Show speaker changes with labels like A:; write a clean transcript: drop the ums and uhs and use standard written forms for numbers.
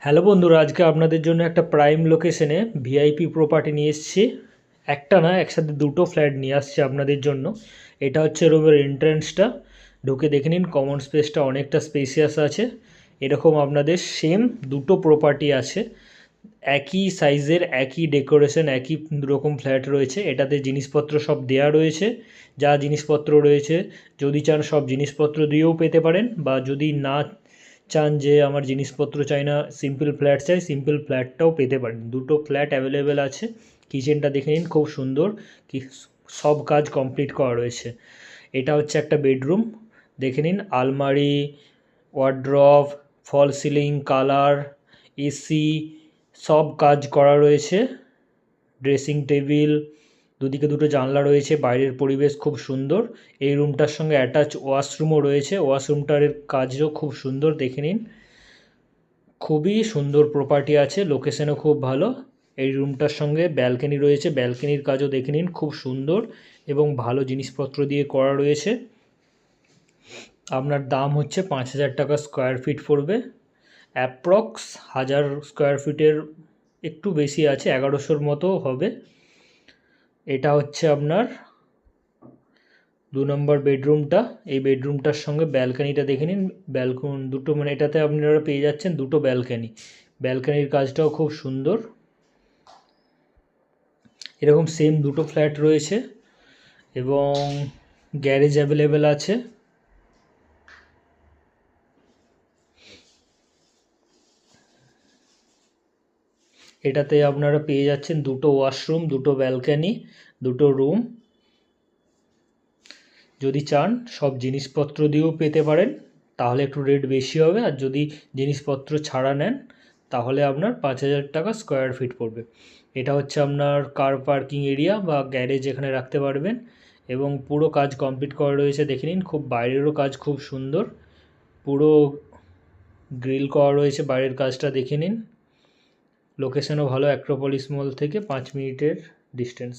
A: Hello বন্ধুরা, আজকে আপনাদের জন্য একটা প্রাইম লোকেশনে ভিআইপি প্রপার্টি নিয়ে এসেছি। একটা না, একসাথে দুটো ফ্ল্যাট নিয়ে আসছি আপনাদের জন্য। এটা হচ্ছে রুমের এন্ট্রান্সটা। ঢুকে দেখে নিন, কমন স্পেসটা অনেকটা স্পেসিয়াস আছে। এরকম আপনাদের সেম দুটো প্রপার্টি আছে, একই সাইজের, একই ডেকোরেশন, একই রকম ফ্ল্যাট রয়েছে। এটাতে জিনিসপত্র সব দেয়া রয়েছে। যা জিনিসপত্র রয়েছে, যদি চান সব জিনিসপত্র দিয়েও পেতে পারেন, বা যদি না চান যে আমার জিনিসপত্র চাই না, সিম্পল ফ্ল্যাট চাই, সিম্পল ফ্ল্যাটটাও পেতে পারেন। দুটো ফ্ল্যাট অ্যাভেলেবেল আছে। কিচেনটা দেখে নিন, খুব সুন্দর, কি সব কাজ কমপ্লিট করা রয়েছে। এটা হচ্ছে একটা বেডরুম, দেখে নিন। আলমারি, ওয়ার্ড্রপ, ফল সিলিং, কালার, এসি, সব কাজ করা রয়েছে। ড্রেসিং টেবিল, দুদিকে দুটো জানলা রয়েছে, বাইরের পরিবেশ খুব সুন্দর। এই রুমটার সঙ্গে অ্যাটাচ ওয়াশরুমও রয়েছে। ওয়াশরুমটার কাজও খুব সুন্দর, দেখে নিন। খুবই সুন্দর প্রপার্টি আছে, লোকেশনও খুব ভালো। এই রুমটার সঙ্গে ব্যালকনি রয়েছে, ব্যালকনির কাজও দেখে নিন, খুব সুন্দর এবং ভালো জিনিসপত্র দিয়ে করা রয়েছে। আপনার দাম হচ্ছে 5,000 টাকা স্কোয়ার ফিট পড়বে। অ্যাপ্রক্স 1,000 স্কোয়ার ফিটের একটু বেশি আছে, 1100-র মতো হবে। এটা হচ্ছে আপনার 2 নম্বর বেডরুমটা। এই বেডরুমটার সঙ্গে ব্যালকানিটা দেখে নিন। দুটো, মানে এটাতে আপনারা পেয়ে যাচ্ছেন দুটো ব্যালকানি। ব্যালকানির কাজটাও খুব সুন্দর। এরকম সেম দুটো ফ্ল্যাট রয়েছে এবং গ্যারেজ অ্যাভেলেবেল আছে। এটাতে আপনারা পেয়ে যাচ্ছেন দুটো ওয়াশরুম, দুটো ব্যালকানি, দুটো রুম। যদি চান সব জিনিসপত্র দিয়েও পেতে পারেন, তাহলে একটু রেট বেশি হবে। আর যদি জিনিসপত্র ছাড়া নেন, তাহলে আপনার 5,000 টাকা স্কোয়ার ফিট পড়বে। এটা হচ্ছে আপনার কার পার্কিং এরিয়া বা গ্যারেজ, এখানে রাখতে পারবেন। এবং পুরো কাজ কমপ্লিট করা রয়েছে, দেখে নিন। খুব বাইরেরও কাজ খুব সুন্দর, পুরো গ্রিল করা রয়েছে। বাইরের কাজটা দেখে নিন। লোকেশনও ভালো, অ্যাক্রোপলিস মল থেকে 5 মিনিটের ডিস্টেন্স।